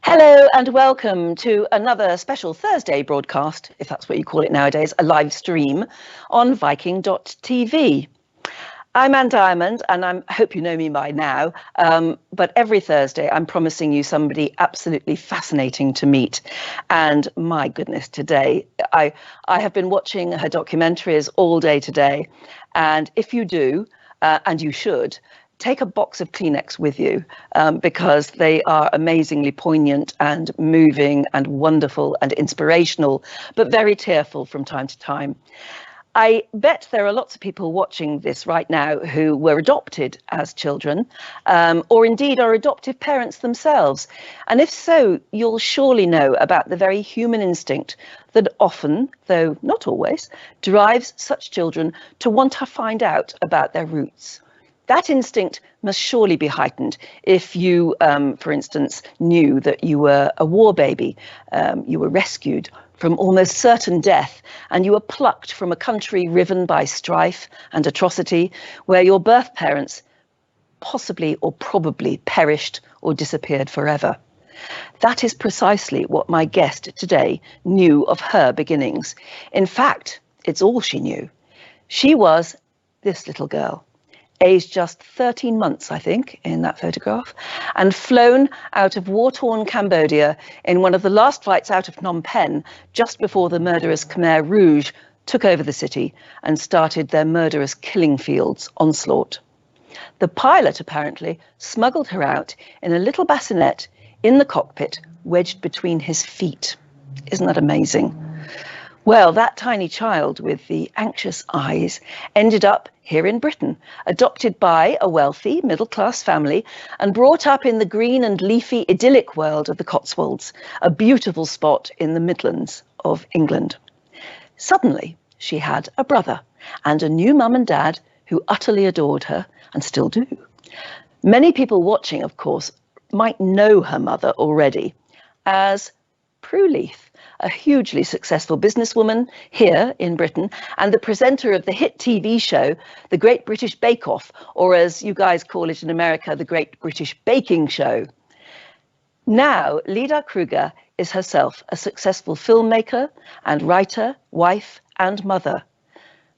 Hello and welcome to another special Thursday broadcast, if that's what you call it nowadays, a live stream on Viking.TV. I'm Anne Diamond, and I hope you know me by now, but every Thursday I'm promising you somebody absolutely fascinating to meet. And my goodness, today, I have been watching her documentaries all day today, and if you do, and you should, take a box of Kleenex with you because they are amazingly poignant and moving and wonderful and inspirational, but very tearful from time to time. I bet there are lots of people watching this right now who were adopted as children or indeed are adoptive parents themselves. And if so, you'll surely know about the very human instinct that often, though not always, drives such children to want to find out about their roots. That instinct must surely be heightened if you, for instance, knew that you were a war baby, you were rescued from almost certain death, and you were plucked from a country riven by strife and atrocity, where your birth parents possibly or probably perished or disappeared forever. That is precisely what my guest today knew of her beginnings. In fact, it's all she knew. She was this little girl, aged just 13 months, I think, in that photograph, and flown out of war-torn Cambodia in one of the last flights out of Phnom Penh just before the murderous Khmer Rouge took over the city and started their murderous killing fields onslaught. The pilot apparently smuggled her out in a little bassinet in the cockpit, wedged between his feet. Isn't that amazing? Well, that tiny child with the anxious eyes ended up here in Britain, adopted by a wealthy middle-class family and brought up in the green and leafy idyllic world of the Cotswolds, a beautiful spot in the Midlands of England. Suddenly, she had a brother and a new mum and dad who utterly adored her and still do. Many people watching, of course, might know her mother already as Prue Leith, a hugely successful businesswoman here in Britain and the presenter of the hit TV show, The Great British Bake Off, or as you guys call it in America, The Great British Baking Show. Now, Li-Da Kruger is herself a successful filmmaker and writer, wife and mother.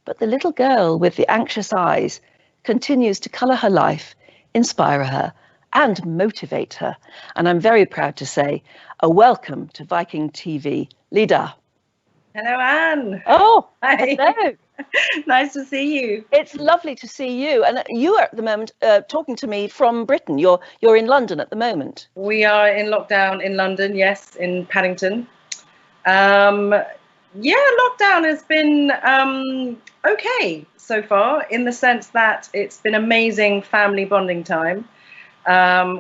But the little girl with the anxious eyes continues to colour her life, inspire her and motivate her. And I'm very proud to say, a welcome to Viking TV, Li-Da. Hello, Anne. Oh, hi. Hello. Nice to see you. It's lovely to see you. And you are at the moment talking to me from Britain. You're in London at the moment. We are in lockdown in London, yes, in Paddington. Lockdown has been okay so far, in the sense that it's been amazing family bonding time.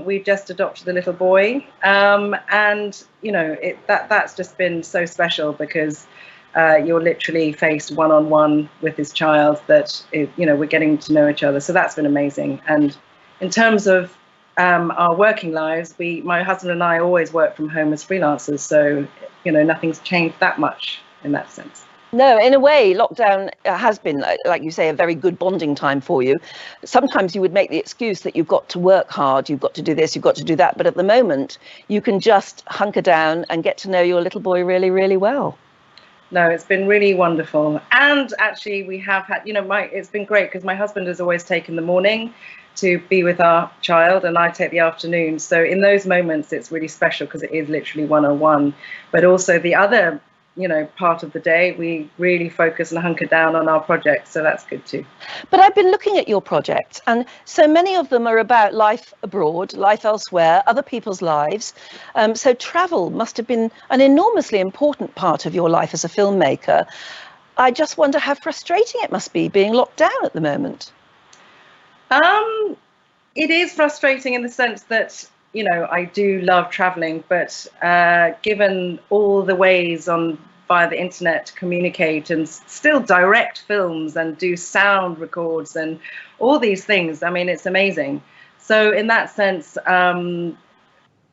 We've just adopted a little boy, and you know that's just been so special because you're literally faced one-on-one with this child that we're getting to know each other. So that's been amazing. And in terms of our working lives, my husband and I always work from home as freelancers, so nothing's changed that much in that sense. No, in a way, lockdown has been, like you say, a very good bonding time for you. Sometimes you would make the excuse that you've got to work hard, you've got to do this, you've got to do that. But at the moment, you can just hunker down and get to know your little boy really, really well. No, it's been really wonderful. And actually, we have had, it's been great because my husband has always taken the morning to be with our child and I take the afternoon. So in those moments, it's really special because it is literally one-on-one. But also the other part of the day, we really focus and hunker down on our projects, so that's good too. But I've been looking at your projects, and so many of them are about life abroad, life elsewhere, other people's lives. So travel must have been an enormously important part of your life as a filmmaker. I just wonder how frustrating it must be being locked down at the moment. It is frustrating in the sense that I do love traveling, but given all the ways via the internet to communicate and still direct films and do sound records and all these things, I mean, it's amazing. So in that sense,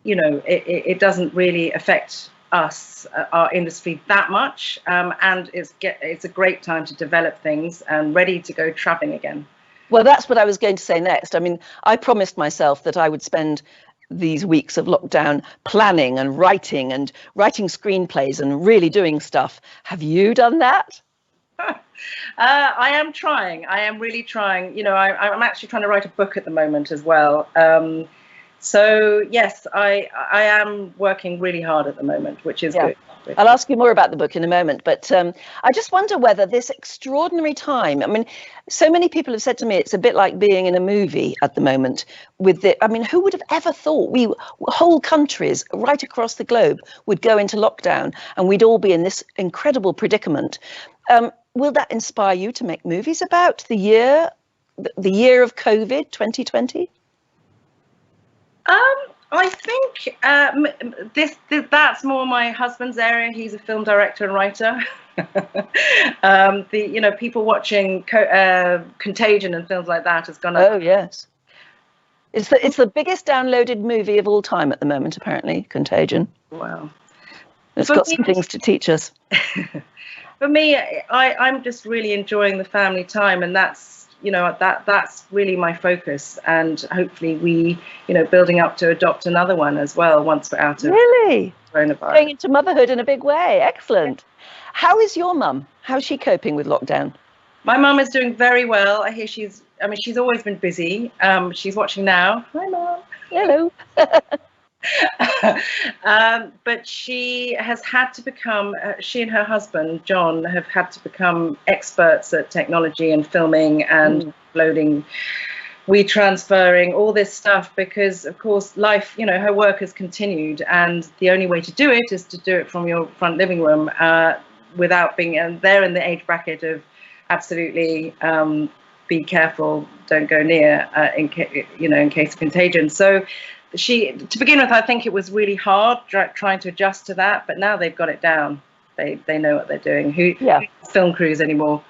it doesn't really affect us, our industry, that much. And it's a great time to develop things and ready to go traveling again. Well, that's what I was going to say next. I mean, I promised myself that I would spend these weeks of lockdown planning and writing screenplays and really doing stuff. Have you done that? I am trying. I am really trying. You know, I'm actually trying to write a book at the moment as well. So yes, I am working really hard at the moment, which is good. I'll ask you more about the book in a moment, but I just wonder whether this extraordinary time, I mean, so many people have said to me it's a bit like being in a movie at the moment I mean, who would have ever thought whole countries right across the globe would go into lockdown and we'd all be in this incredible predicament? Will that inspire you to make movies about the year of COVID 2020? I think that's more my husband's area. He's a film director and writer. People watching Contagion and films like that has gone up. Oh yes, it's the biggest downloaded movie of all time at the moment. Apparently, Contagion. Wow, it's got some things to teach us. For me, I'm just really enjoying the family time, and that's really my focus, and hopefully we building up to adopt another one as well once we're out of coronavirus. Going into motherhood in a big way. Excellent. How is your mum? How's she coping with lockdown? My mum is doing very well. I hear she's always been busy. She's watching now. Hi, Mum. Hello. But she has had to become, she and her husband, John, have had to become experts at technology and filming and uploading, transferring all this stuff, because of course life, her work has continued, and the only way to do it is to do it from your front living room without being, and they're in the age bracket of absolutely be careful, don't go near in case of contagion. So to begin with, I think it was really hard trying to adjust to that, but now they've got it down. They know what they're doing. Who film crews anymore?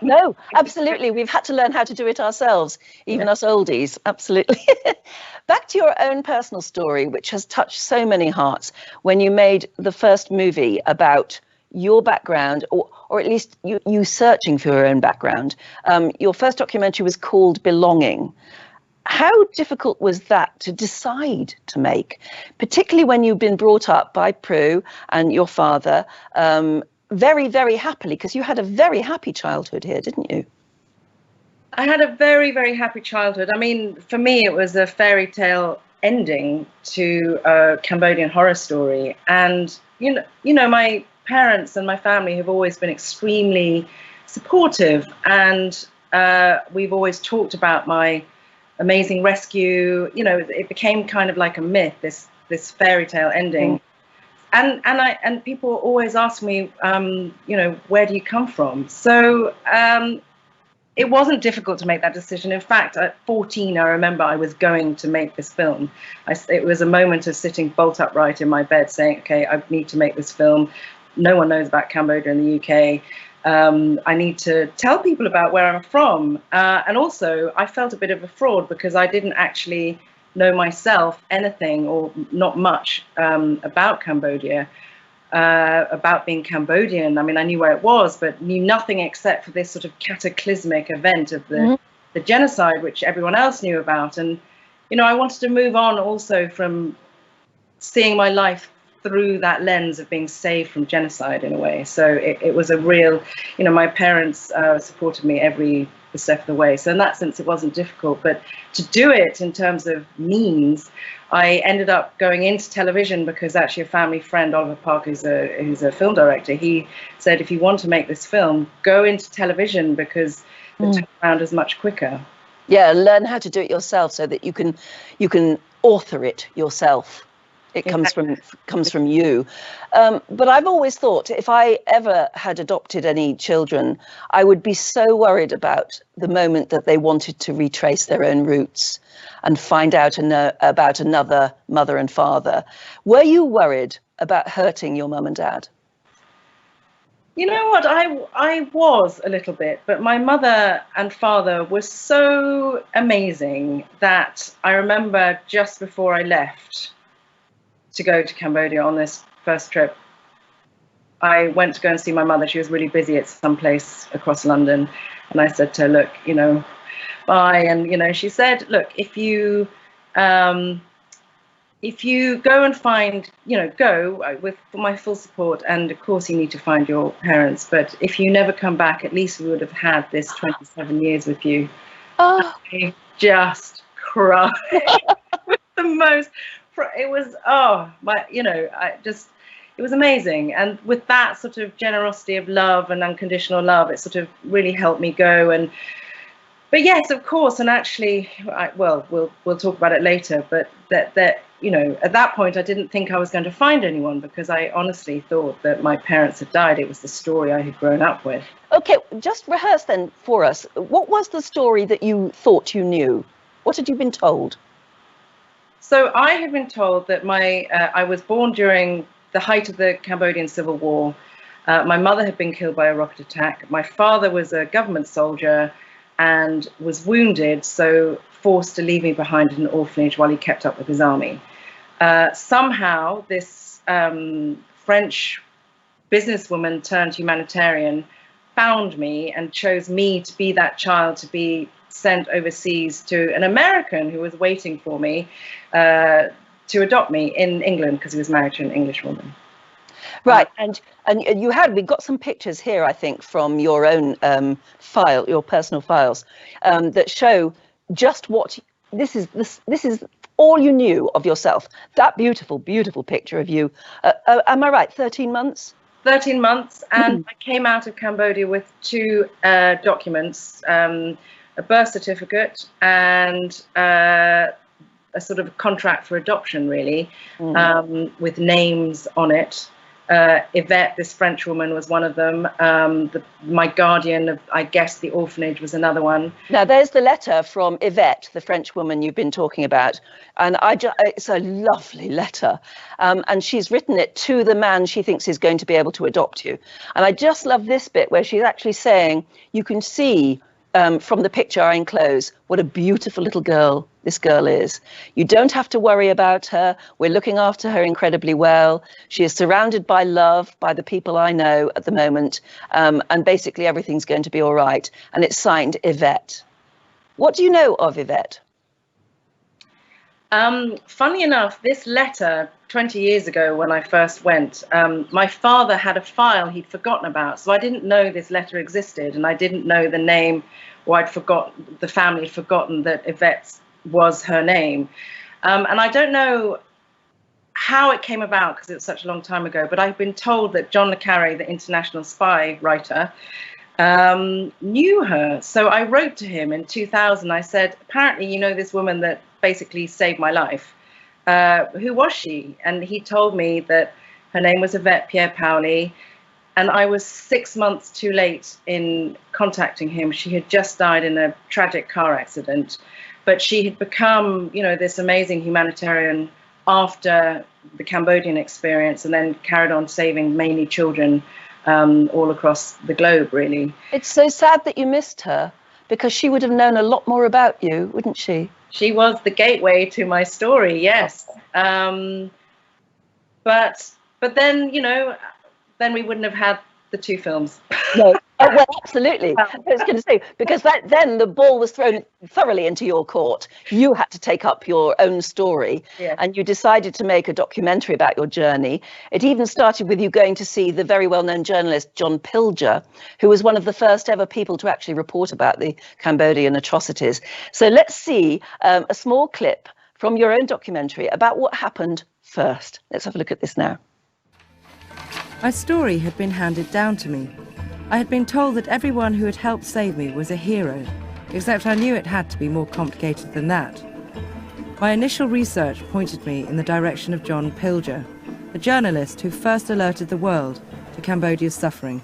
No, absolutely. We've had to learn how to do it ourselves, even us oldies. Absolutely. Back to your own personal story, which has touched so many hearts when you made the first movie about your background, or at least you searching for your own background. Your first documentary was called Belonging. How difficult was that to decide to make, particularly when you've been brought up by Prue and your father very, very happily, because you had a very happy childhood here, didn't you? I had a very, very happy childhood. I mean, for me, it was a fairy tale ending to a Cambodian horror story. And, my parents and my family have always been extremely supportive. And we've always talked about my amazing rescue. It became kind of like a myth, this fairy tale ending. And people always ask me, where do you come from? So it wasn't difficult to make that decision. In fact, at 14, I remember I was going to make this film. It was a moment of sitting bolt upright in my bed saying, okay, I need to make this film. No one knows about Cambodia in the UK. I need to tell people about where I'm from. And also, I felt a bit of a fraud because I didn't actually know myself anything or not much about Cambodia, about being Cambodian. I mean, I knew where it was, but knew nothing except for this sort of cataclysmic event of the genocide, which everyone else knew about. And, I wanted to move on also from seeing my life through that lens of being saved from genocide in a way. So it was a real, my parents supported me every step of the way. So in that sense, it wasn't difficult. But to do it in terms of means, I ended up going into television because actually a family friend, Oliver Park, who's a film director, he said, if you want to make this film, go into television because the turnaround is much quicker. Yeah, learn how to do it yourself so that you can author it yourself. It comes from you. But I've always thought if I ever had adopted any children, I would be so worried about the moment that they wanted to retrace their own roots and find out about another mother and father. Were you worried about hurting your mum and dad? You know what, I was a little bit, but my mother and father were so amazing that I remember just before I left to go to Cambodia on this first trip, I went to go and see my mother. She was really busy at some place across London. And I said to her, look, bye. And, she said, look, if you if you go and find, go with my full support, and of course you need to find your parents, but if you never come back, at least we would have had this 27 years with you. Oh, I just cried. The most, it was, it was amazing. And with that sort of generosity of love and unconditional love, it sort of really helped me go. But yes, of course, and actually, we'll talk about it later, but that at that point I didn't think I was going to find anyone, because I honestly thought that my parents had died. It was the story I had grown up with. Okay, just rehearse then for us. What was the story that you thought you knew? What had you been told? So I had been told that I was born during the height of the Cambodian Civil War. My mother had been killed by a rocket attack. My father was a government soldier and was wounded, so forced to leave me behind in an orphanage while he kept up with his army. Somehow this French businesswoman turned humanitarian found me and chose me to be that child, to be sent overseas to an American who was waiting for me to adopt me in England, because he was married to an English woman. Right, and we've got some pictures here, I think, from your own file, your personal files, that show just what this is all you knew of yourself. That beautiful, beautiful picture of you. Am I right? 13 months. 13 months, and I came out of Cambodia with 2 documents, a birth certificate and a sort of contract for adoption, really, with names on it. Yvette, this French woman, was one of them. My guardian of, I guess, the orphanage was another one. Now, there's the letter from Yvette, the French woman you've been talking about. And it's a lovely letter. And she's written it to the man she thinks is going to be able to adopt you. And I just love this bit where she's actually saying, you can see from the picture I enclose what a beautiful little girl this girl is. You don't have to worry about her. We're looking after her incredibly well. She is surrounded by love, by the people I know at the moment. And basically everything's going to be all right. And it's signed Yvette. What do you know of Yvette? Funny enough, this letter 20 years ago when I first went, my father had a file he'd forgotten about. So I didn't know this letter existed, and I didn't know the name, or the family had forgotten that Yvette was her name. And I don't know how it came about, because it was such a long time ago, but I've been told that John le Carré, the international spy writer, knew her. So I wrote to him in 2000. I said, apparently you know this woman that basically saved my life. Who was she? And he told me that her name was Yvette Pierre-Pauli, and I was 6 months too late in contacting him. She had just died in a tragic car accident, but she had become, this amazing humanitarian after the Cambodian experience, and then carried on saving mainly children all across the globe, really. It's so sad that you missed her, because she would have known a lot more about you, wouldn't she? She was the gateway to my story, yes. But then, then we wouldn't have had the 2 films. No. Oh, well, absolutely. I was going to say, because then the ball was thrown thoroughly into your court. You had to take up your own story, and you decided to make a documentary about your journey. It even started with you going to see the very well-known journalist John Pilger, who was one of the first ever people to actually report about the Cambodian atrocities. So let's see a small clip from your own documentary about what happened first. Let's have a look at this now. My story had been handed down to me. I had been told that everyone who had helped save me was a hero, except I knew it had to be more complicated than that. My initial research pointed me in the direction of John Pilger, the journalist who first alerted the world to Cambodia's suffering.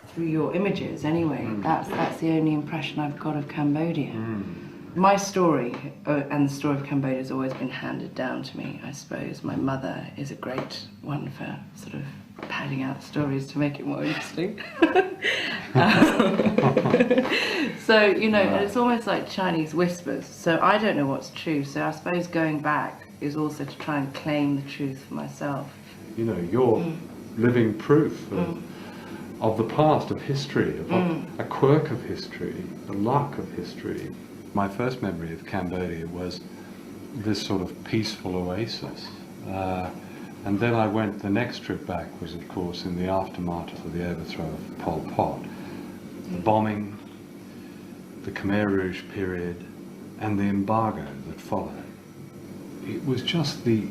Through your images, anyway, that's the only impression I've got of Cambodia. My story and the story of Cambodia has always been handed down to me, I suppose. My mother is a great one for sort of padding out stories to make it more interesting. So, it's almost like Chinese whispers. So I don't know what's true. So I suppose going back is also to try and claim the truth for myself. You're living proof of the past, of history, of a quirk of history, the luck of history. My first memory of Cambodia was this sort of peaceful oasis And then I went, the next trip back was, of course, in the aftermath of the overthrow of Pol Pot. The bombing, the Khmer Rouge period, and the embargo that followed. It was just the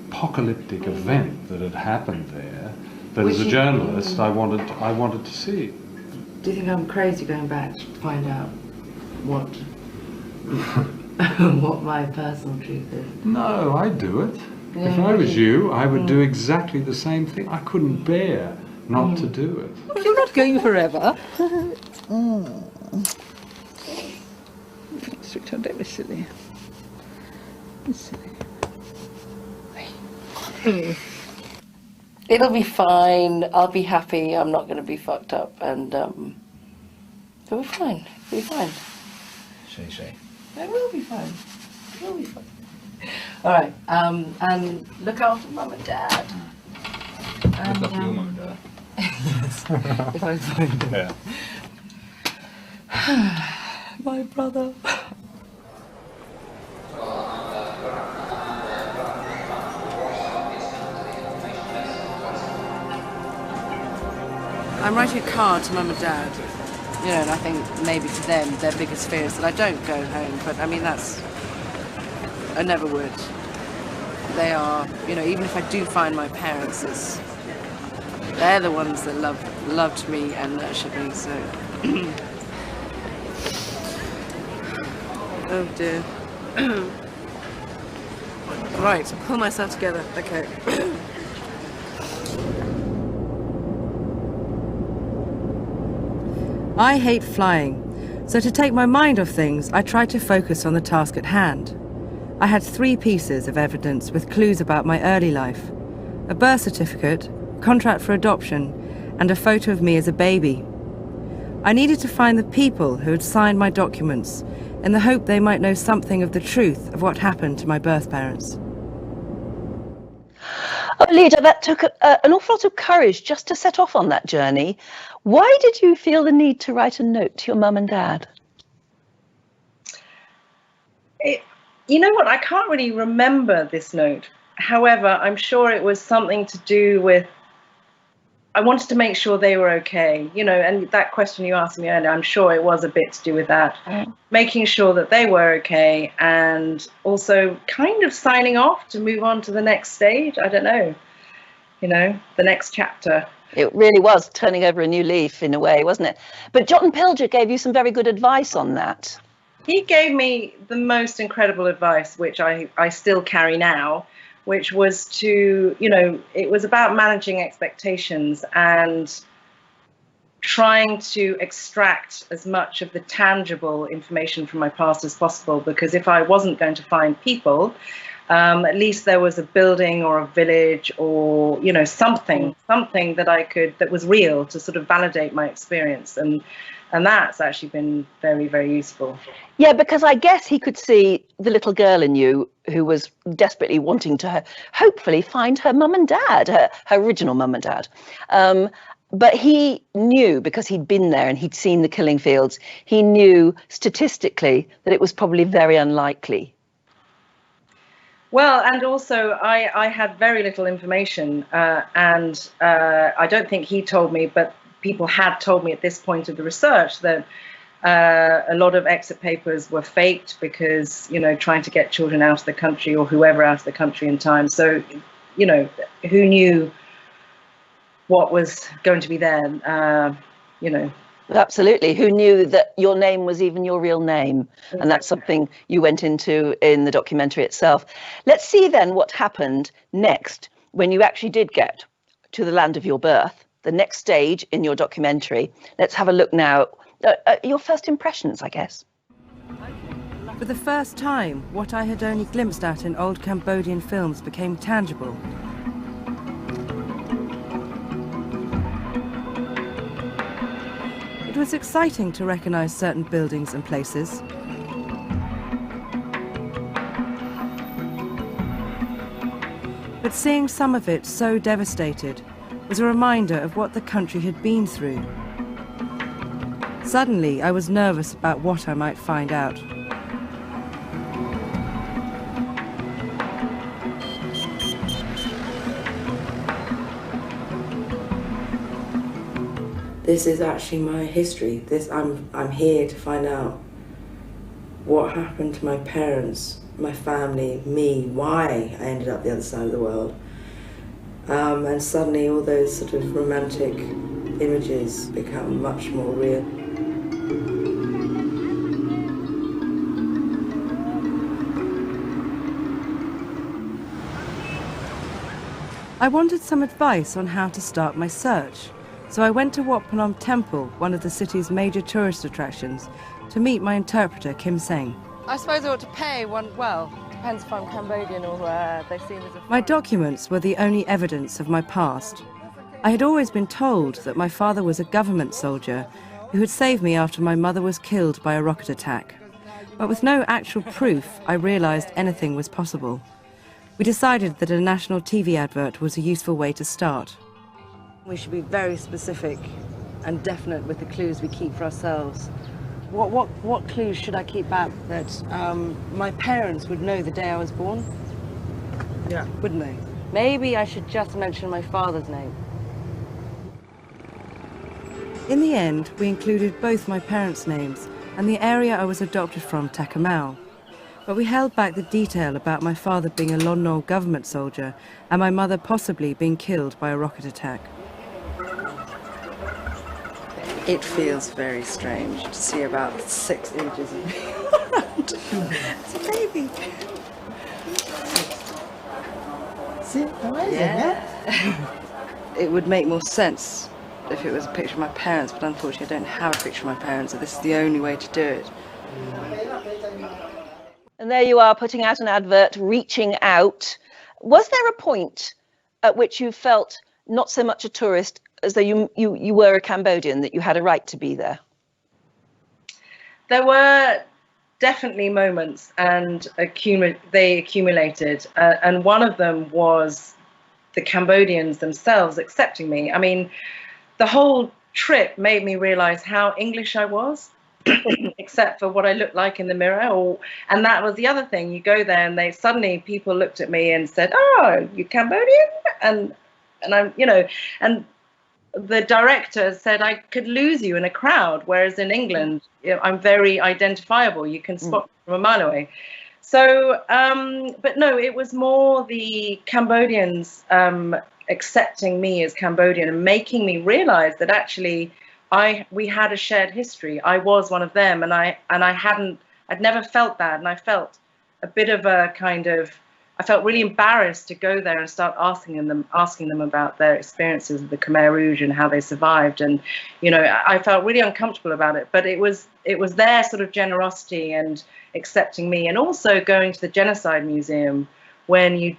apocalyptic event that had happened there, that as a journalist I wanted to see. Do you think I'm crazy going back to find out what what my personal truth is? No, I'd do it. Yeah, if I was you, I would do exactly the same thing. I couldn't bear not to do it. You're not going forever. Sweetheart, don't be silly. It'll be fine. I'll be happy. I'm not going to be fucked up, and it'll be fine. It'll be fine. Shay. It will be fine. It will be fine. All right. And look after Mum and Dad. Look after your mum and dad. Yes. If I find them. Yeah. My brother. I'm writing a card to Mum and Dad. You know, and I think maybe for them, their biggest fear is that I don't go home. But I mean, I never would. They are, you know, even if I do find my parents, they're the ones that loved me and nurtured me, so. Oh dear. Right, pull myself together. Okay. I hate flying, so to take my mind off things, I tried to focus on the task at hand. I had 3 pieces of evidence with clues about my early life: a birth certificate, contract for adoption, and a photo of me as a baby. I needed to find the people who had signed my documents in the hope they might know something of the truth of what happened to my birth parents. Oh, Li-Da, that took an awful lot of courage just to set off on that journey. Why did you feel the need to write a note to your mum and dad? You know what? I can't really remember this note. However, I'm sure it was something to do with, I wanted to make sure they were okay, you know, and that question you asked me earlier, I'm sure it was a bit to do with that. Making sure that they were okay, and also kind of signing off to move on to the next stage. I don't know, you know, the next chapter. It really was turning over a new leaf in a way, wasn't it? But Jot and Pilger gave you some very good advice on that. He gave me the most incredible advice, which I still carry now, which was to, you know, it was about managing expectations and trying to extract as much of the tangible information from my past as possible, because if I wasn't going to find people, at least there was a building or a village or, you know, something that that was real to sort of validate my experience. And that's actually been very, very useful. Yeah, because I guess he could see the little girl in you who was desperately wanting to hopefully find her mum and dad, her original mum and dad. But he knew, because he'd been there and he'd seen the killing fields, he knew statistically that it was probably very unlikely. Well, and also I had very little information, and I don't think he told me, but people had told me at this point of the research that a lot of exit papers were faked because, you know, trying to get children out of the country or whoever out of the country in time. So, you know, who knew what was going to be there, you know. Absolutely. Who knew that your name was even your real name? Exactly. And that's something you went into in the documentary itself. Let's see then what happened next when you actually did get to the land of your birth, the next stage in your documentary. Let's have a look now. Your first impressions, I guess. For the first time, what I had only glimpsed at in old Cambodian films became tangible. It was exciting to recognize certain buildings and places. But seeing some of it so devastated was a reminder of what the country had been through. Suddenly, I was nervous about what I might find out. this is actually my history. I'm here to find out what happened to my parents, my family, me, why I ended up the other side of the world. And suddenly all those sort of romantic images become much more real. I wanted some advice on how to start my search, so I went to Wat Phnom Temple, one of the city's major tourist attractions, to meet my interpreter, Kim Seng. I suppose I ought to pay one, well, depends if I'm Cambodian or they see me as a foreigner. My documents were the only evidence of my past. I had always been told that my father was a government soldier who had saved me after my mother was killed by a rocket attack. But with no actual proof, I realised anything was possible. We decided that a national TV advert was a useful way to start. We should be very specific and definite with the clues we keep for ourselves. What clues should I keep back that my parents would know the day I was born? Yeah. Wouldn't they? Maybe I should just mention my father's name. In the end, we included both my parents' names and the area I was adopted from, Takamau. But we held back the detail about my father being a Lon Nol government soldier and my mother possibly being killed by a rocket attack. It feels very strange to see about 6 images of me around. It's a baby. See, amazing, yeah? It would make more sense if it was a picture of my parents, but unfortunately I don't have a picture of my parents, so this is the only way to do it. And there you are, putting out an advert, reaching out. Was there a point at which you felt not so much a tourist as though you were a Cambodian, that you had a right to be there? There were definitely moments, and they accumulated. And one of them was the Cambodians themselves accepting me. I mean, the whole trip made me realize how English I was. Except for what I looked like in the mirror, and that was the other thing. You go there and suddenly people looked at me and said, "Oh, you Cambodian?" and I'm, and the director said I could lose you in a crowd, whereas in England, I'm very identifiable. You can spot me from a mile away. So, but no, it was more the Cambodians accepting me as Cambodian and making me realize that actually we had a shared history. I was one of them, and I'd never felt that, and I felt a bit of a I felt really embarrassed to go there and start asking them about their experiences of the Khmer Rouge and how they survived, and I felt really uncomfortable about it. But it was their sort of generosity and accepting me, and also going to the Genocide Museum when you.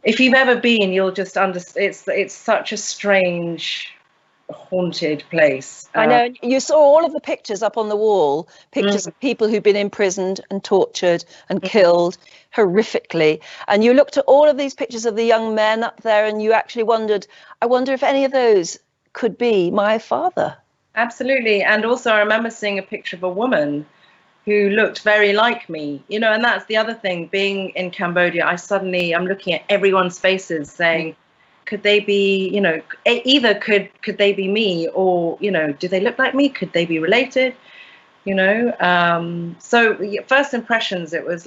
If you've ever been, you'll just understand. It's such a strange, haunted place. I know. You saw all of the pictures up on the wall, pictures of people who've been imprisoned and tortured and killed horrifically. And you looked at all of these pictures of the young men up there, and you actually wondered, I wonder if any of those could be my father. Absolutely. And also I remember seeing a picture of a woman who looked very like me, and that's the other thing. Being in Cambodia, I'm looking at everyone's faces saying, could they be, either could they be me, or, do they look like me? Could they be related? So first impressions, it was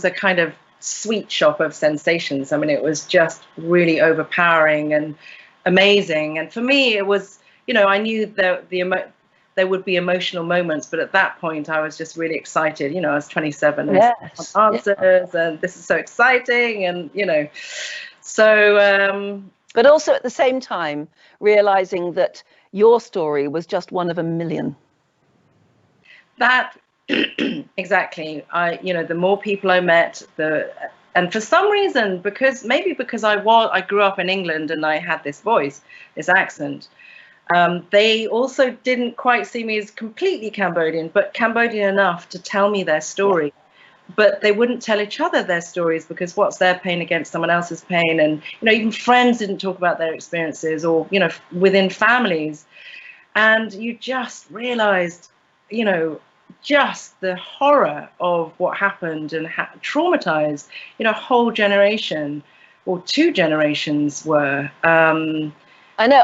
a kind of sweet shop of sensations. I mean, it was just really overpowering and amazing. And for me, it was, I knew that there would be emotional moments, but at that point I was just really excited. I was 27 and answers, and this is so exciting, and so but also at the same time realizing that your story was just one of a million. That exactly. The more people I met, and for some reason, because I grew up in England and I had this voice, this accent. They also didn't quite see me as completely Cambodian, but Cambodian enough to tell me their story. But they wouldn't tell each other their stories, because what's their pain against someone else's pain? And, even friends didn't talk about their experiences, or, within families. And you just realized, just the horror of what happened and traumatized, a whole generation or 2 generations were. I know.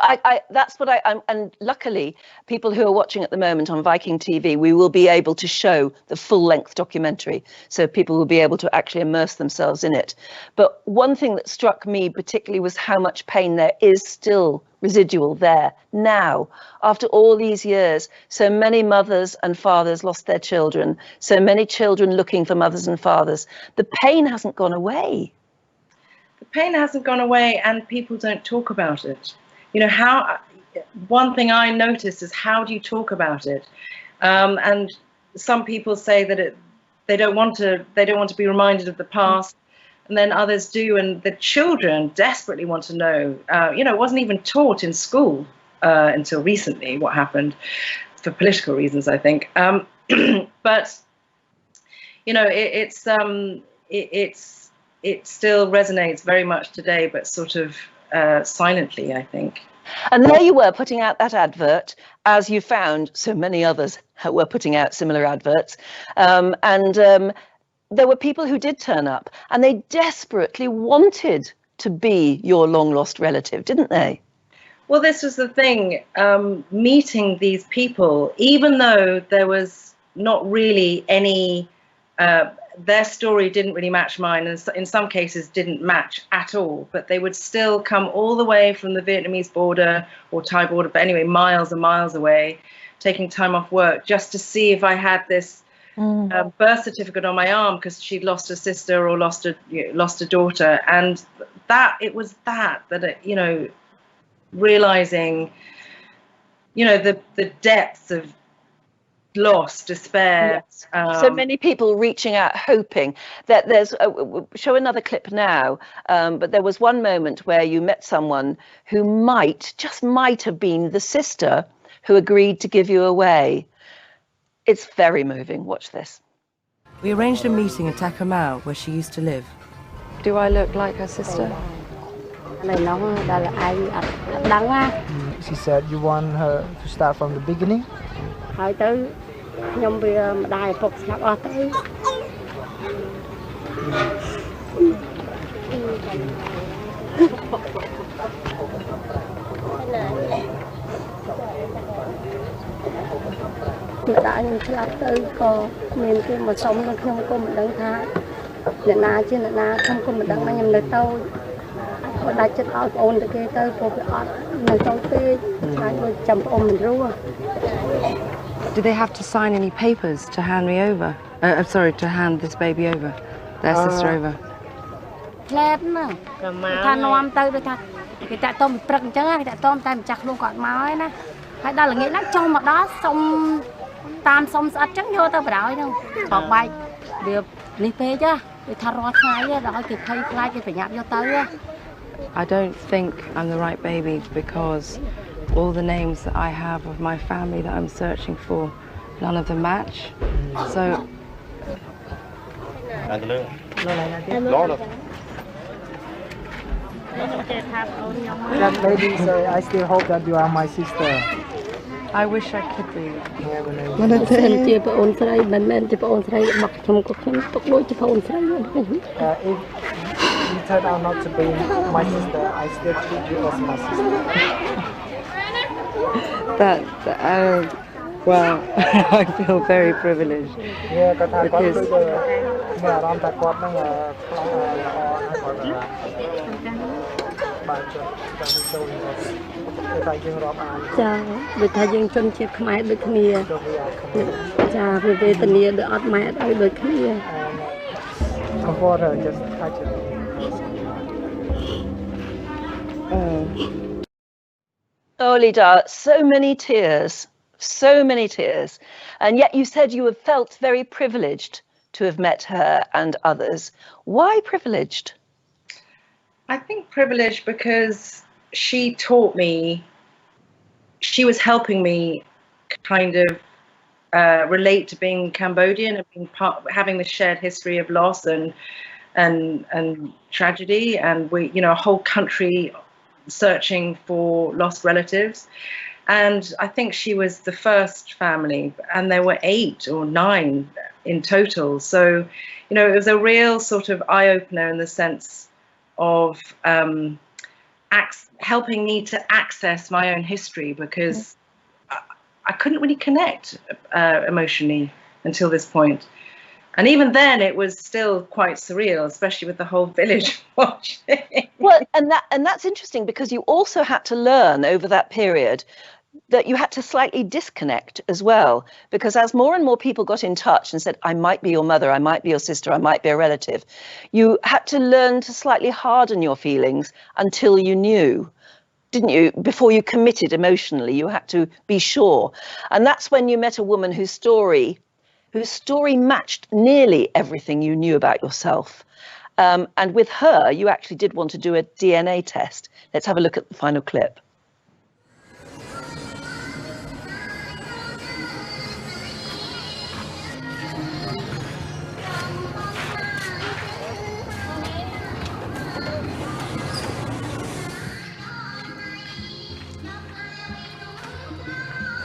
That's what I'm. And luckily, people who are watching at the moment on Viking.TV, we will be able to show the full-length documentary, so people will be able to actually immerse themselves in it. But one thing that struck me particularly was how much pain there is still residual there now, after all these years. So many mothers and fathers lost their children. So many children looking for mothers and fathers. The pain hasn't gone away. The pain hasn't gone away, and people don't talk about it. You know, one thing I noticed is, how do you talk about it? And some people say that they don't want to be reminded of the past, and then others do, and the children desperately want to know. You know, it wasn't even taught in school until recently, what happened, for political reasons, I think. But you know, it still resonates very much today, but sort of silently, I think. And there you were putting out that advert, as you found so many others were putting out similar adverts. There were people who did turn up, and they desperately wanted to be your long lost relative, didn't they? Well, this was the thing, meeting these people, even though there was not really any, their story didn't really match mine, and in some cases didn't match at all, but they would still come all the way from the Vietnamese border or Thai border, but anyway, miles and miles away, taking time off work just to see if I had this birth certificate on my arm, because she'd lost a sister or lost a daughter. And it was that you know, realizing, you know, the depths of loss, despair. Yes. So many people reaching out, hoping that there's show another clip now, but there was one moment where you met someone who just might have been the sister who agreed to give you away. It's very moving. Watch this. We arranged a meeting in Khmer, where she used to live. Do I look like her sister? She said you want her to start from the beginning. Did they have to sign any papers to hand me over? Sorry, to hand this baby over, their sister over? I don't think I'm the right baby, because all the names that I have of my family that I'm searching for, none of them match. So That lady said, I still hope that you are my sister. I wish I could be. If you turn out not to be my sister, I still treat you as my sister. Well, I feel very privileged. Because comfort her, just touch it. Oh, Li-Da, so many tears, and yet you said you have felt very privileged to have met her and others. Why privileged? I think privileged because she taught me, she was helping me kind of relate to being Cambodian and being having the shared history of loss and tragedy, and we, you know, a whole country searching for lost relatives. And I think she was the first family, and there were 8 or 9 in total. So, you know, it was a real sort of eye-opener in the sense of helping me to access my own history, because I couldn't really connect emotionally until this point. And even then, it was still quite surreal, especially with the whole village watching. Well, and that's interesting, because you also had to learn over that period that you had to slightly disconnect as well, because as more and more people got in touch and said, I might be your mother, I might be your sister, I might be a relative, you had to learn to slightly harden your feelings until you knew, didn't you? Before you committed emotionally, you had to be sure. And that's when you met a woman whose story matched nearly everything you knew about yourself. And with her, you actually did want to do a DNA test. Let's have a look at the final clip.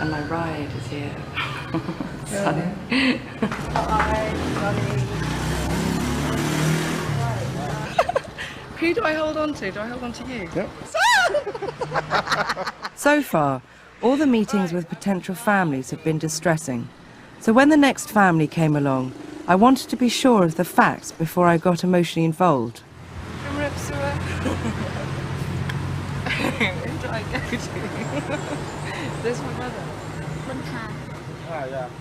And my ride is here. Sunny. Who do I hold on to? Do I hold on to you? Yep. So far, all the meetings with potential families have been distressing. So when the next family came along, I wanted to be sure of the facts before I got emotionally involved. Who do I go to? There's my mother.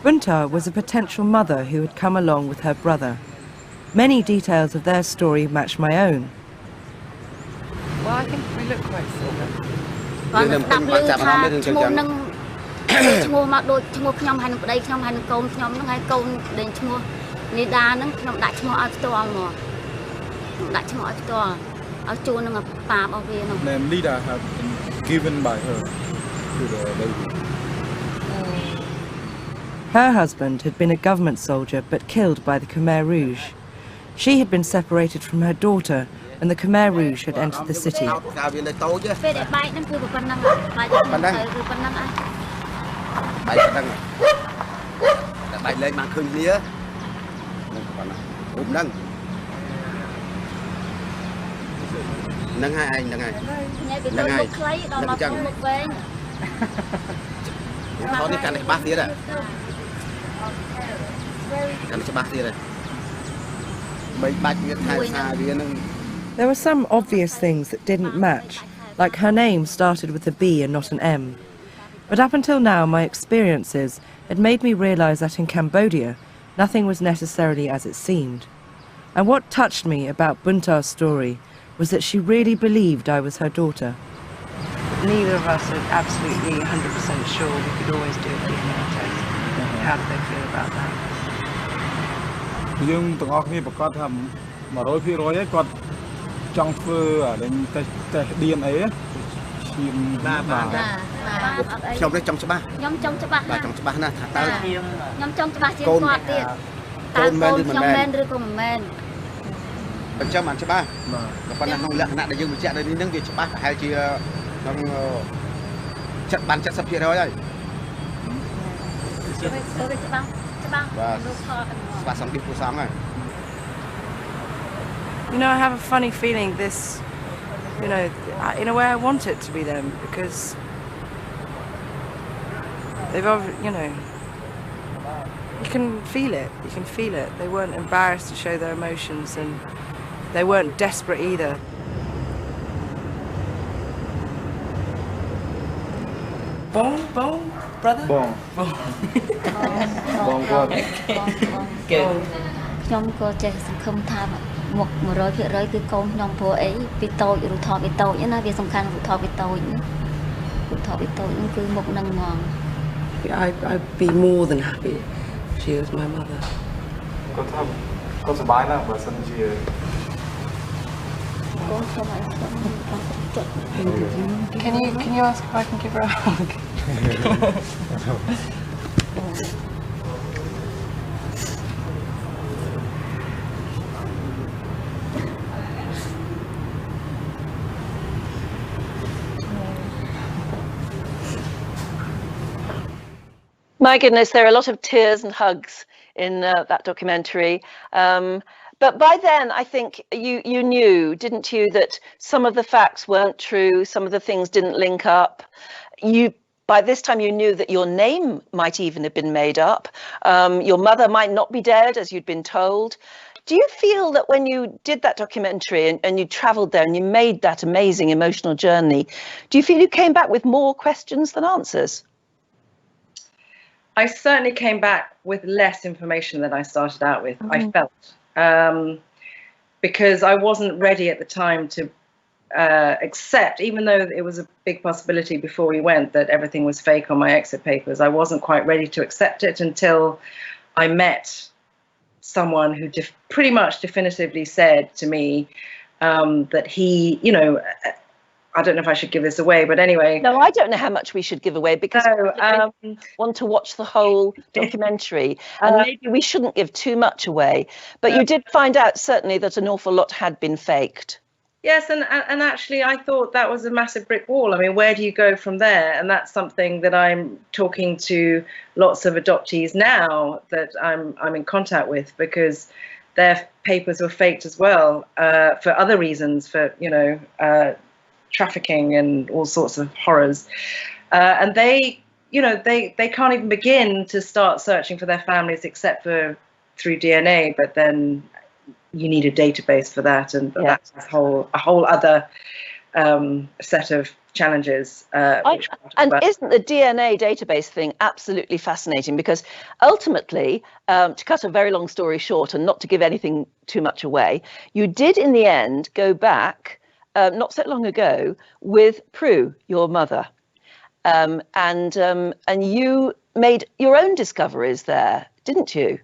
Bunta was a potential mother who had come along with her brother. Many details of their story match my own. Well, I think we look quite similar. Name Li-Da had been given by her to the baby. Her husband had been a government soldier but killed by the Khmer Rouge. She had been separated from her daughter and the Khmer Rouge had entered the city. There were some obvious things that didn't match, like her name started with a B and not an M. But up until now, my experiences had made me realise that in Cambodia, nothing was necessarily as it seemed. And what touched me about Bunta's story was that she really believed I was her daughter. Neither of us are absolutely 100% sure we could always do a DNA test. How do they feel about that? យើងទាំងអស់គ្នាប្រកាសថា 100% គាត់ចង់ធ្វើអានេះតេស្ត DNA ឈាមបាទខ្ញុំនេះចង់ច្បាស់ខ្ញុំចង់ច្បាស់បាទចង់ច្បាស់ណាស់ថាតើខ្ញុំចង់ច្បាស់ជាងគាត់ទៀតតើកូនខ្ញុំមែនឬក៏មិនមែនអញ្ចឹងបានច្បាស់បាទប៉ុន្តែក្នុងលក្ខណៈដែលយើងបញ្ជាក់នៅនេះនឹងវាច្បាស់ប្រហែលជាក្នុងចិត្តបាន 70% ហើយYou know, I have a funny feeling this, you know, in a way I want it to be them, because they've, you know, you can feel it, They weren't embarrassed to show their emotions and they weren't desperate either. Bon, brother? Bon. Bon God. Good. ខ្ញុំក៏ចេះសង្ឃឹមថាមុខ 100% គឺកូនខ្ញុំព្រោះអីពីតូចរូបថតពីតូចណាវាសំខាន់រូបថតពីតូចហ្នឹងគឺមុខនឹងហ្មង I'd be more than happy if she was my mother. គាត់ថាគាត់សប្បាយណាស់បើសិនជា Can you ask if I can give her a hug? My goodness, there are a lot of tears and hugs in that documentary. But by then, I think you knew, didn't you, that some of the facts weren't true, some of the things didn't link up. By this time, you knew that your name might even have been made up. Your mother might not be dead, as you'd been told. Do you feel that when you did that documentary and you travelled there and you made that amazing emotional journey, do you feel you came back with more questions than answers? I certainly came back with less information than I started out with, I felt. Because I wasn't ready at the time to accept, even though it was a big possibility before we went that everything was fake on my exit papers, I wasn't quite ready to accept it until I met someone who pretty much definitively said to me that he, you know, I don't know if I should give this away, but anyway. No, I don't know how much we should give away because we want to watch the whole documentary, and maybe we shouldn't give too much away. But you did find out certainly that an awful lot had been faked. Yes, and actually I thought that was a massive brick wall. I mean, where do you go from there? And that's something that I'm talking to lots of adoptees now that I'm in contact with, because their papers were faked as well for other reasons, for, you know, trafficking and all sorts of horrors. And they, you know, they can't even begin to start searching for their families except for through DNA, but then you need a database for that, and that's a whole other set of challenges. And isn't the DNA database thing absolutely fascinating? Because ultimately, to cut a very long story short and not to give anything too much away, you did in the end go back not so long ago with Prue, your mother, and you made your own discoveries there, didn't you?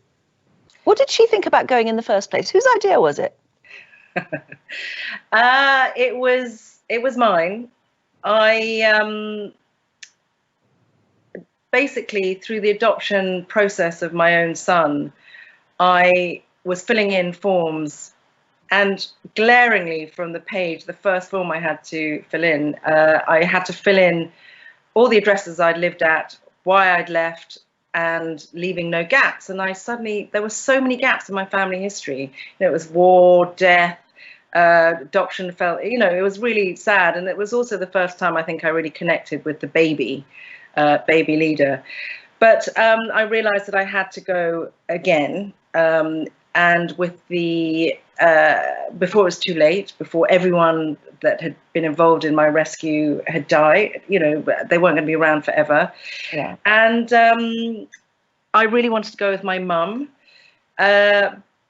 What did she think about going in the first place? Whose idea was it? It was mine. I basically, through the adoption process of my own son, I was filling in forms, and glaringly from the page, the first form I had to fill in, I had to fill in all the addresses I'd lived at, why I'd left, and leaving no gaps. And there were so many gaps in my family history. You know, it was war, death, adoption felt, you know, it was really sad. And it was also the first time I think I really connected with the baby Li-Da. But I realized that I had to go again. And with the, before it was too late, before everyone that had been involved in my rescue had died, you know, they weren't going to be around forever. Yeah. And I really wanted to go with my mum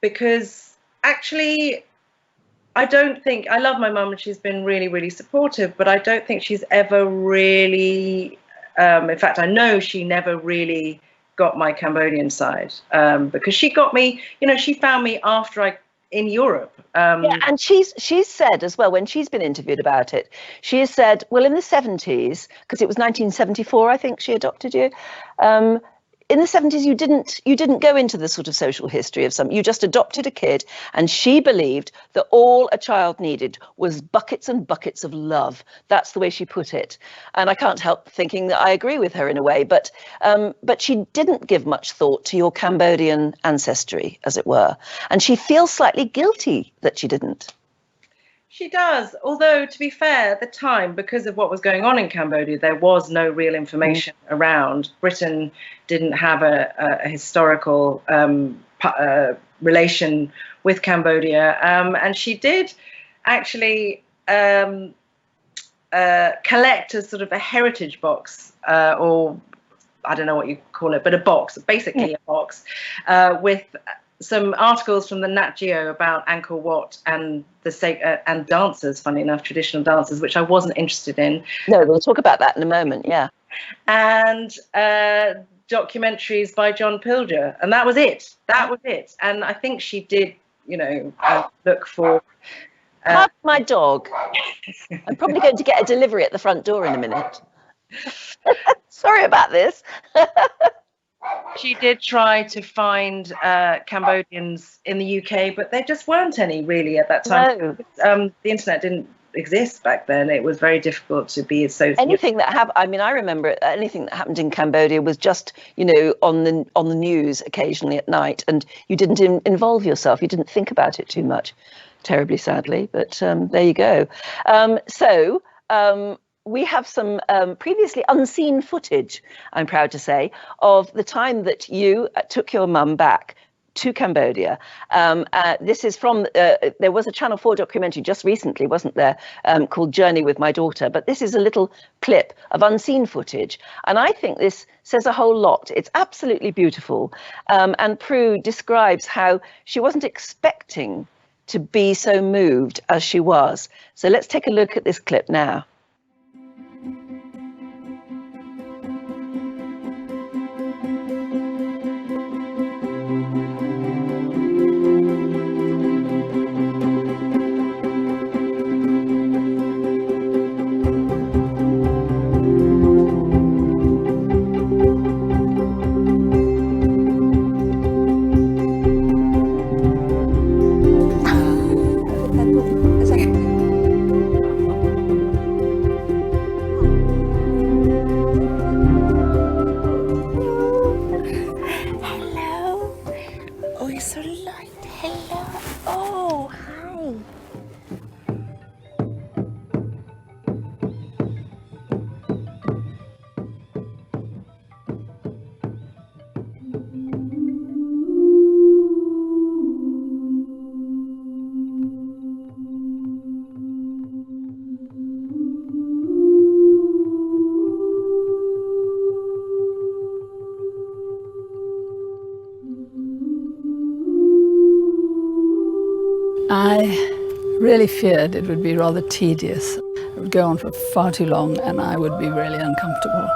because actually, I love my mum and she's been really, really supportive, but I don't think she's ever really, in fact, I know she never really got my Cambodian side because she got me, you know, she found me in Europe. Yeah, and she's said as well, when she's been interviewed about it, she has said, well, in the 70s, because it was 1974, I think she adopted you. In the 70s, you didn't go into the sort of social history of you just adopted a kid, and she believed that all a child needed was buckets and buckets of love. That's the way she put it. And I can't help thinking that I agree with her in a way, but she didn't give much thought to your Cambodian ancestry, as it were. And she feels slightly guilty that she didn't. She does, although to be fair, at the time, because of what was going on in Cambodia, there was no real information around. Britain didn't have a historical relation with Cambodia, and she did actually collect a sort of a heritage box, or I don't know what you call it, but a box, basically a box, with some articles from the Nat Geo about Angkor Wat and and dancers, funny enough, traditional dancers, which I wasn't interested in. No, we'll talk about that in a moment, yeah. And documentaries by John Pilger, and that was it. That was it. And I think she did, you know, look for... Pardon my dog. I'm probably going to get a delivery at the front door in a minute. Sorry about this. She did try to find Cambodians in the UK, but there just weren't any really at that time. No. The internet didn't exist back then. It was very difficult to be anything that happened. I mean, I remember anything that happened in Cambodia was just, you know, on the news occasionally at night, and you didn't involve yourself. You didn't think about it too much, terribly sadly. But there you go. We have some previously unseen footage, I'm proud to say, of the time that you took your mum back to Cambodia. This is from, there was a Channel 4 documentary just recently, wasn't there, called Journey with My Daughter, but this is a little clip of unseen footage. And I think this says a whole lot. It's absolutely beautiful. And Prue describes how she wasn't expecting to be so moved as she was. So let's take a look at this clip now. I really feared it would be rather tedious. It would go on for far too long and I would be really uncomfortable.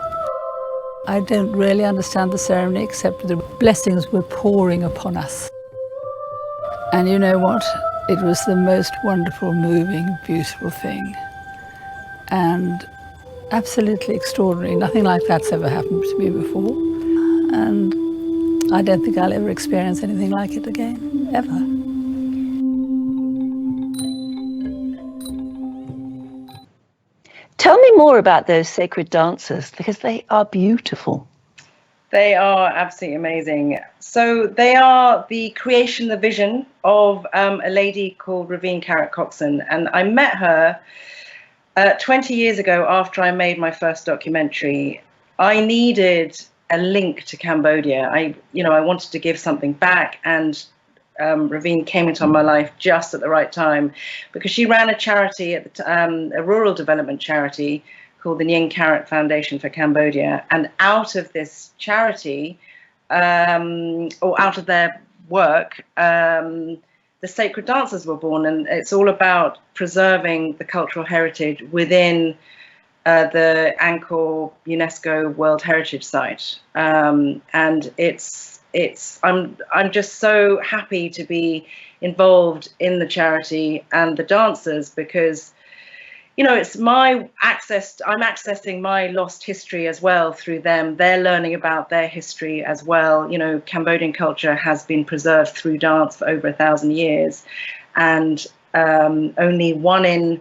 I don't really understand the ceremony except the blessings were pouring upon us. And you know what? It was the most wonderful, moving, beautiful thing. And absolutely extraordinary. Nothing like that's ever happened to me before. And I don't think I'll ever experience anything like it again, ever. Tell me more about those sacred dances, because they are beautiful. They are absolutely amazing. So they are the creation, the vision of a lady called Ravine Carrot-Coxon. And I met her 20 years ago after I made my first documentary. I needed a link to Cambodia. I wanted to give something back, and Ravine came into my life just at the right time, because she ran a charity at the a rural development charity called the Nguyen Carrot Foundation for Cambodia, and out of this charity, or out of their work, the sacred dances were born, and it's all about preserving the cultural heritage within the Angkor UNESCO World Heritage Site, and I'm just so happy to be involved in the charity and the dancers, because it's my access. I'm accessing my lost history as well through them. They're learning about their history as well. Cambodian culture has been preserved through dance for over 1,000 years, and only 1 in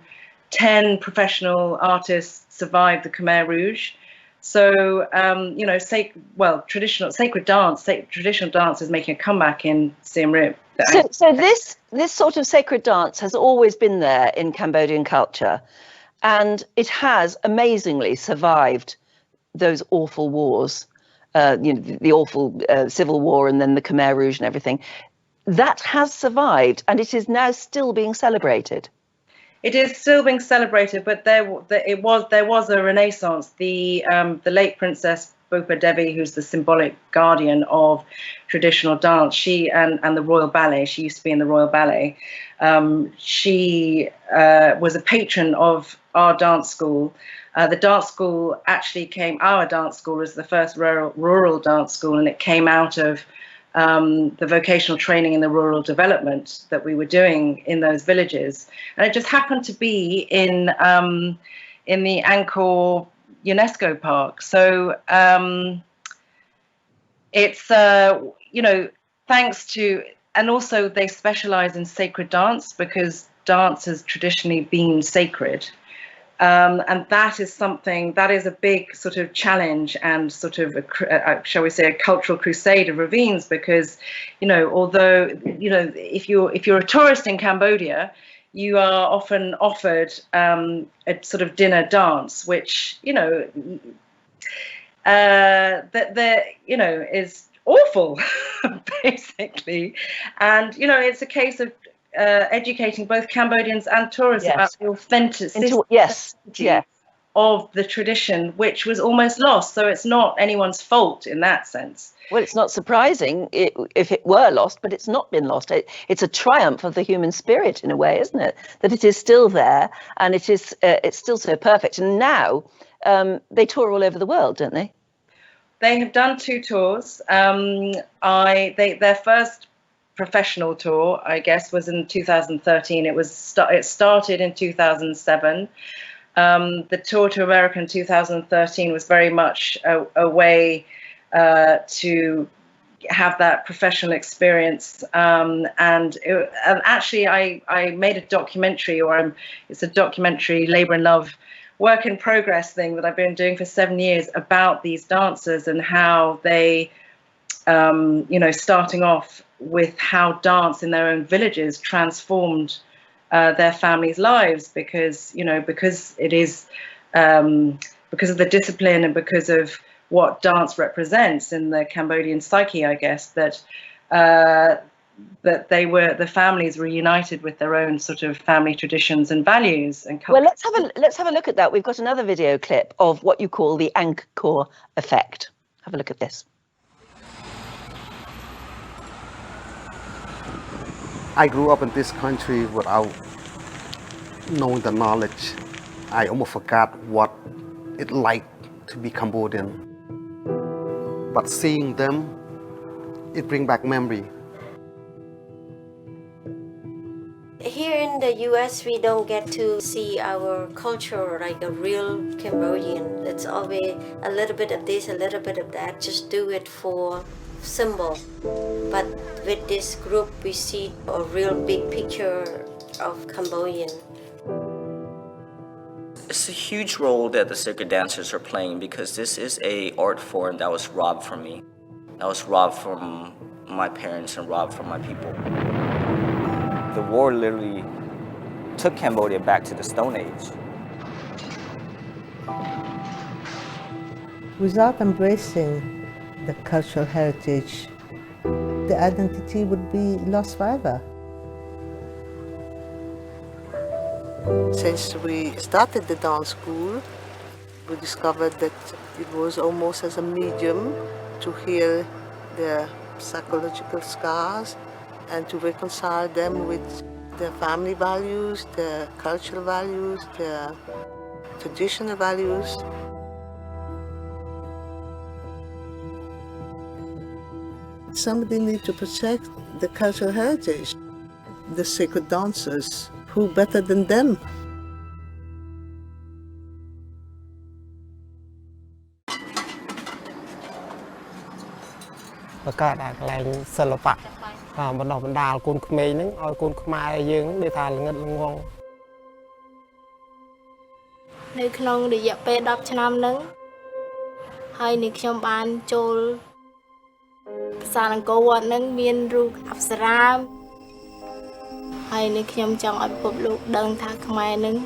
10 professional artists survived the Khmer Rouge. So, traditional dance is making a comeback in Siem Reap. So this sort of sacred dance has always been there in Cambodian culture, and it has amazingly survived those awful wars, the awful civil war, and then the Khmer Rouge and everything. That has survived, and it is now still being celebrated. It is still being celebrated, but there was a renaissance. The late Princess Bopa Devi, who's the symbolic guardian of traditional dance, she and the Royal Ballet, she used to be in the Royal Ballet, she was a patron of our dance school. The dance school our dance school was the first rural dance school, and it came out of the vocational training in the rural development that we were doing in those villages. And it just happened to be in the Angkor UNESCO Park. So it's, thanks to and also they specialize in sacred dance because dance has traditionally been sacred. And that is something that is a big sort of challenge and sort of, shall we say, a cultural crusade of ravines, because, you know, although, you know, if you're a tourist in Cambodia, you are often offered a sort of dinner dance, which, you know, you know, is awful, basically. And, you know, it's a case of educating both Cambodians and tourists about the authenticity of the tradition, which was almost lost. So it's not anyone's fault in that sense. Well, it's not surprising if it were lost, but it's not been lost. It's a triumph of the human spirit in a way, isn't it? That it is still there, and it's still so perfect. And now they tour all over the world, don't they? They have done 2 tours. Their first professional tour, I guess, was in 2013. It started in 2007. The tour to America in 2013 was very much a way to have that professional experience. And actually, I made a documentary, it's a documentary, Labour and Love, work in progress thing that I've been doing for 7 years about these dancers and how they, you know, starting off with how dance in their own villages transformed their families' lives, because, you know, because it is because of the discipline and because of what dance represents in the Cambodian psyche, I guess, that the families were united with their own sort of family traditions and values and culture. Well, let's have a look at that. We've got another video clip of what you call the Angkor effect. Have a look at this. I grew up in this country without knowing the knowledge. I almost forgot what it like to be Cambodian. But seeing them, it brings back memory. Here in the US, we don't get to see our culture like a real Cambodian. It's always a little bit of this, a little bit of that, just do it for symbol. But with this group, we see a real big picture of Cambodian. It's a huge role that the circuit dancers are playing, because this is an art form that was robbed from me. That was robbed from my parents and robbed from my people. The war literally took Cambodia back to the Stone Age. Without embracing the cultural heritage, the identity would be lost forever. Since we started the dance school, we discovered that it was almost as a medium to heal their psychological scars and to reconcile them with their family values, their cultural values, their traditional values. Somebody needs to protect the cultural heritage. The sacred dancers, who better than them? Because I silpa, but not dal kun Khmer or kun Khmerយើងនិយាយថាល្ងិតល្ងង នៅក្នុងរយៈពេល10ឆ្នាំហ្នឹងហើយនេះខ្ញុំបានចូលប្រាសាទអង្គរវត្តហ្នឹងមានរូបអប្សរាហើយនេះខ្ញុំចង់ឲ្យពិភពលោកដឹងថាខ្មែរហ្នឹង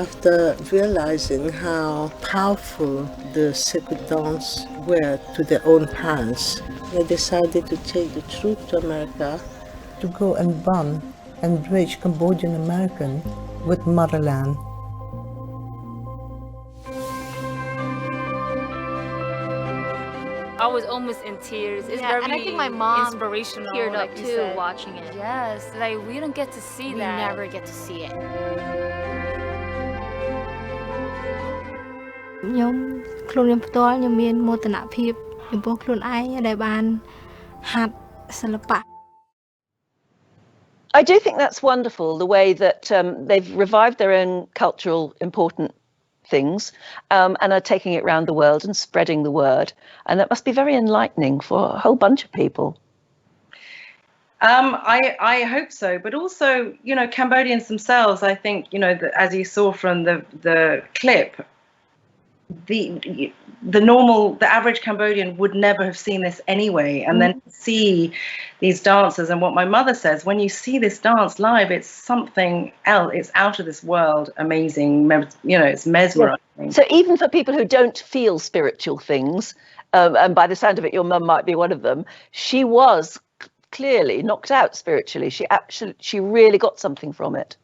After realizing how powerful the sacred dance were to their own parents, they decided to take the troop to America to go and bond and bridge Cambodian American with motherland. I was almost in tears. It's very and I think my mom inspirational, teared up like you too said. watching it. Yes, like we don't get to see that. We never get to see it. ខ្ញុំខ្លួនខ្ញុំផ្ទាល់ខ្ញុំមានមោទនភាពចំពោះខ្លួនឯងដែលបានហាត់សិល្បៈ I do think that's wonderful, the way that they've revived their own cultural important things and are taking it around the world and spreading the word. And that must be very enlightening for a whole bunch of people. I hope so, but also, you know, Cambodians themselves, I think, you know, as you saw from the clip, the average Cambodian would never have seen this anyway. And then see these dancers, and what my mother says, when you see this dance live, it's something else. It's out of this world, amazing. You know, it's mesmerizing. Yeah. So even for people who don't feel spiritual things, and by the sound of it, your mum might be one of them, she was clearly knocked out spiritually. She really got something from it.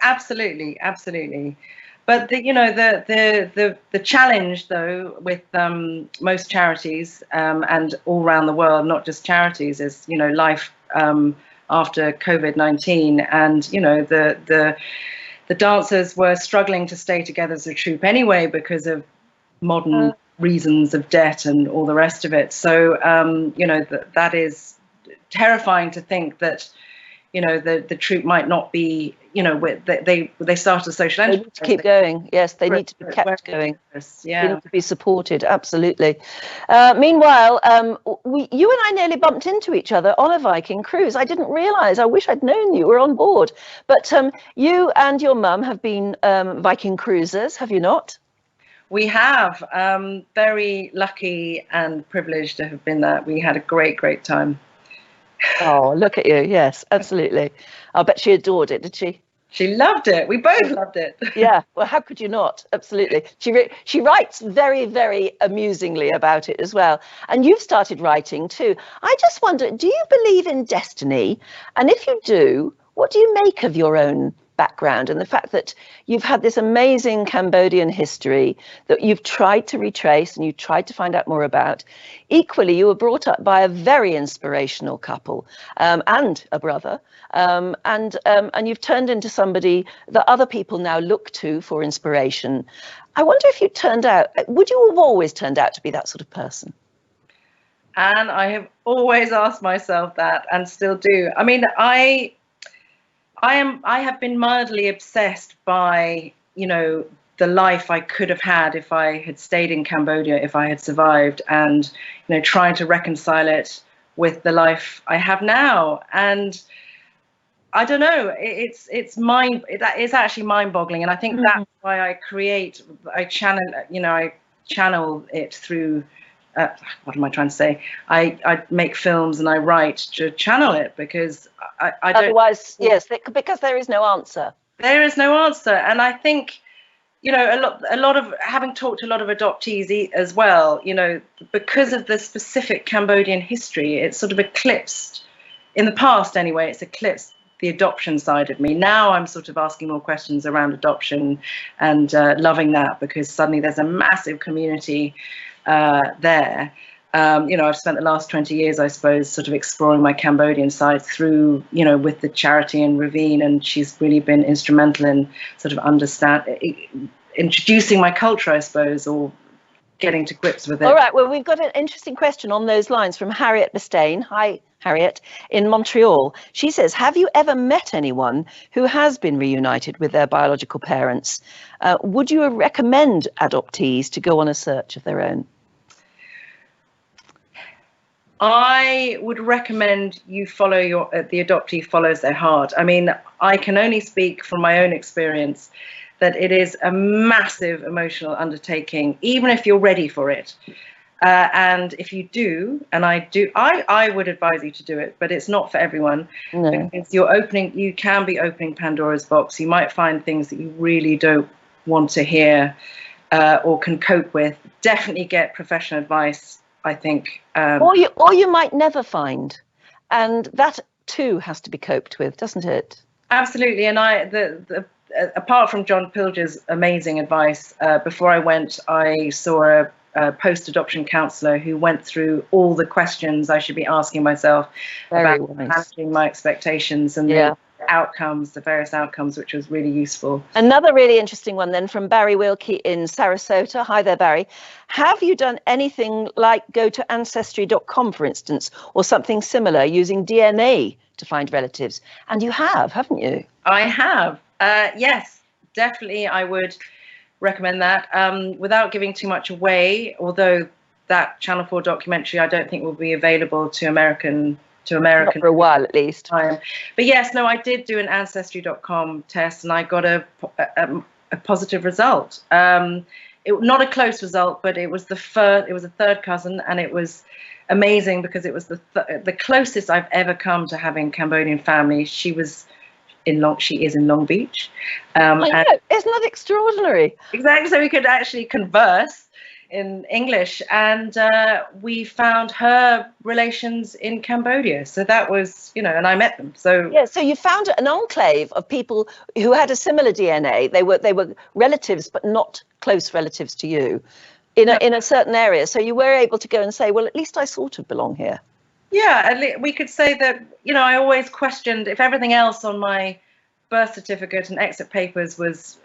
Absolutely, absolutely. But the challenge though with most charities and all around the world, not just charities, is, you know, life after COVID-19, and, you know, the dancers were struggling to stay together as a troupe anyway because of modern reasons of debt and all the rest of it. So you know, that is terrifying to think that, you know, the troupe might not be, you know, they start a social enterprise. They need to keep going. Yes, they need to be kept going. Yeah. They need to be supported. Absolutely. Meanwhile, you and I nearly bumped into each other on a Viking cruise. I didn't realise. I wish I'd known you were on board. But you and your mum have been Viking cruisers, have you not? We have. Very lucky and privileged to have been there. We had a great time. Oh, look at you. Yes, absolutely. I'll bet she adored it, did she? She loved it. We both loved it. Yeah. Well, how could you not? Absolutely. She writes very, very amusingly about it as well. And you've started writing too. I just wonder, do you believe in destiny? And if you do, what do you make of your own background and the fact that you've had this amazing Cambodian history that you've tried to retrace and you tried to find out more about? Equally, you were brought up by a very inspirational couple and a brother, and you've turned into somebody that other people now look to for inspiration. I wonder if would you have always turned out to be that sort of person? And I have always asked myself that, and still do. I mean, I have been mildly obsessed by, you know, the life I could have had if I had stayed in Cambodia, if I had survived, and, you know, trying to reconcile it with the life I have now. And I don't know, it's actually mind-boggling. And I think that's why I channel it through, what am I trying to say? I make films and I write to channel it, because I don't. Otherwise, yes, because there is no answer. There is no answer, and I think, you know, a lot of having talked to a lot of adoptees as well, you know, because of the specific Cambodian history, it's sort of eclipsed, in the past anyway, it's eclipsed the adoption side of me. Now I'm sort of asking more questions around adoption and loving that, because suddenly there's a massive community there. You know, I've spent the last 20 years, I suppose, sort of exploring my Cambodian side through, you know, with the charity and Ravine, and she's really been instrumental in sort of introducing my culture, I suppose, or getting to grips with it. All right, well, we've got an interesting question on those lines from Harriet Bistain. Hi, Harriet, in Montreal. She says, have you ever met anyone who has been reunited with their biological parents? Would you recommend adoptees to go on a search of their own? I would recommend you follow the adoptee follows their heart. I mean, I can only speak from my own experience that it is a massive emotional undertaking, even if you're ready for it. And if you do, and I would advise you to do it, but it's not for everyone. No. Because you can be opening Pandora's box. You might find things that you really don't want to hear or can cope with. Definitely get professional advice, I think. Or you might never find, and that too has to be coped with, doesn't it? Absolutely. And apart from John Pilger's amazing advice, before I went, I saw a post-adoption counsellor who went through all the questions I should be asking myself about managing my expectations and the outcomes, the various outcomes, which was really useful. Another really interesting one then from Barry Wilkie in Sarasota. Hi there, Barry. Have you done anything like go to Ancestry.com, for instance, or something similar using DNA to find relatives? And you have, haven't you? I have. Yes, definitely. I would recommend that. Without giving too much away, although that Channel 4 documentary I don't think will be available to American Not for a while at least. Time. But yes, no, I did do an Ancestry.com test and I got a positive result. Not a close result, but it was a third cousin, and it was amazing because it was the closest I've ever come to having Cambodian family. She is in Long Beach. I know. Isn't that extraordinary? Exactly. So we could actually converse in English, and we found her relations in Cambodia. So that was, and I met them. So yeah. So you found an enclave of people who had a similar DNA. They were relatives, but not close relatives to you, in a certain area. So you were able to go and say, well, at least I sort of belong here. Yeah, we could say that. I always questioned if everything else on my birth certificate and exit papers was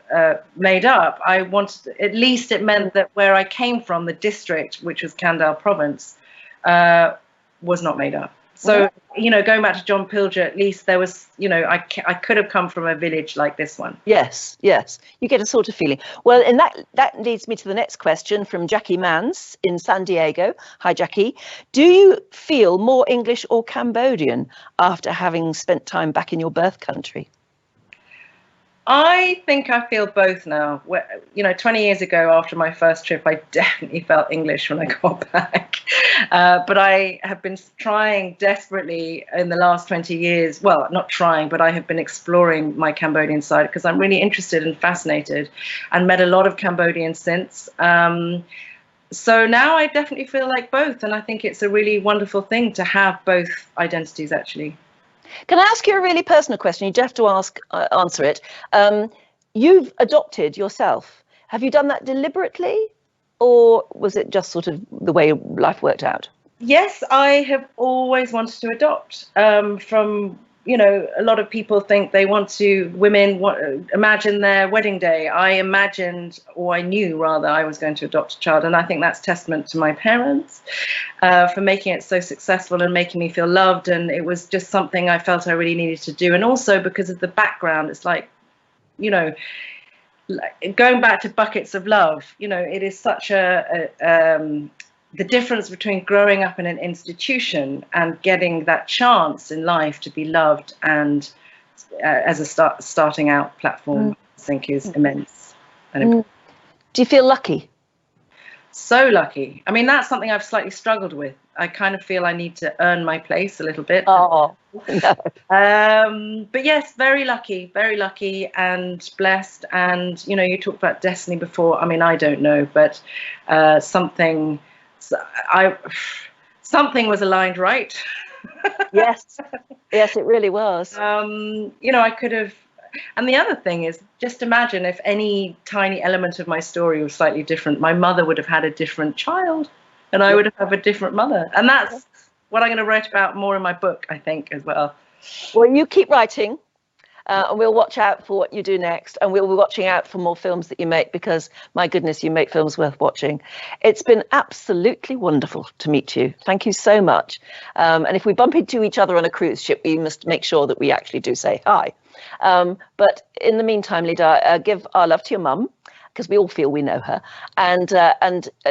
made up. I wanted, at least it meant that where I came from, the district, which was Kandal province, was not made up. So, going back to John Pilger, at least there was, I could have come from a village like this one. Yes, yes. You get a sort of feeling. Well, and that leads me to the next question from Jackie Mans in San Diego. Hi, Jackie. Do you feel more English or Cambodian after having spent time back in your birth country? I think I feel both now. 20 years ago, after my first trip, I definitely felt English when I got back. But I have been trying desperately in the last 20 years. Well, not trying, but I have been exploring my Cambodian side because I'm really interested and fascinated, and met a lot of Cambodians since. So now I definitely feel like both. And I think it's a really wonderful thing to have both identities, actually. Can I ask you a really personal question? You do have to answer it. You've adopted yourself. Have you done that deliberately, or was it just sort of the way life worked out? Yes, I have always wanted to adopt. A lot of people think women imagine their wedding day. I knew rather, I was going to adopt a child. And I think that's testament to my parents for making it so successful and making me feel loved. And it was just something I felt I really needed to do. And also because of the background, it's like, going back to buckets of love, it is such the difference between growing up in an institution and getting that chance in life to be loved and as a starting out platform, I think is immense. And do you feel lucky? So lucky. I mean, that's something I've slightly struggled with. I kind of feel I need to earn my place a little bit. Oh, no. But yes, very lucky and blessed. And, you talked about destiny before. I mean, I don't know, but something was aligned right. Yes, it really was. I could have, and the other thing is, just imagine if any tiny element of my story was slightly different. My mother would have had a different child, and I would have a different mother. And that's what I'm going to write about more in my book, I think, as well. Well, you keep writing. And we'll watch out for what you do next, and we'll be watching out for more films that you make, because my goodness, you make films worth watching. It's been absolutely wonderful to meet you. Thank you so much. And if we bump into each other on a cruise ship, we must make sure that we actually do say hi. But in the meantime, Li-Da, give our love to your mum, because we all feel we know her, and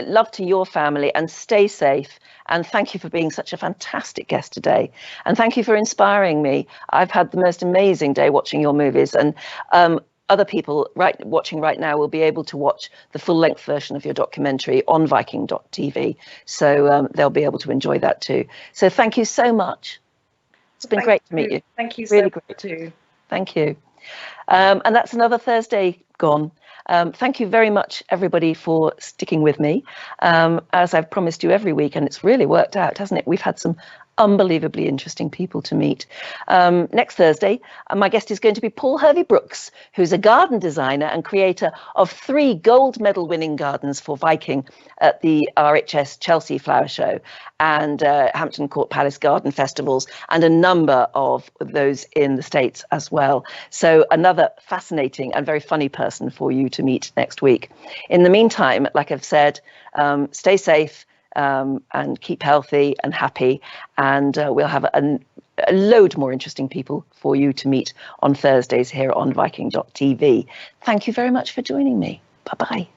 love to your family, and stay safe. And thank you for being such a fantastic guest today. And thank you for inspiring me. I've had the most amazing day watching your movies, and other people watching right now will be able to watch the full-length version of your documentary on Viking.TV. So they'll be able to enjoy that too. So thank you so much. It's been great to meet you. Thank you really so great too. Thank you. And that's another Thursday gone. Thank you very much, everybody, for sticking with me, as I've promised you every week, and it's really worked out, hasn't it? We've had some unbelievably interesting people to meet. Next Thursday, my guest is going to be Paul Hervey-Brooks, who's a garden designer and creator of 3 gold medal winning gardens for Viking at the RHS Chelsea Flower Show and Hampton Court Palace Garden Festivals, and a number of those in the States as well. So another fascinating and very funny person for you to meet next week. In the meantime, like I've said, stay safe, and keep healthy and happy, and we'll have a load more interesting people for you to meet on Thursdays here on Viking.TV. Thank you very much for joining me. Bye-bye.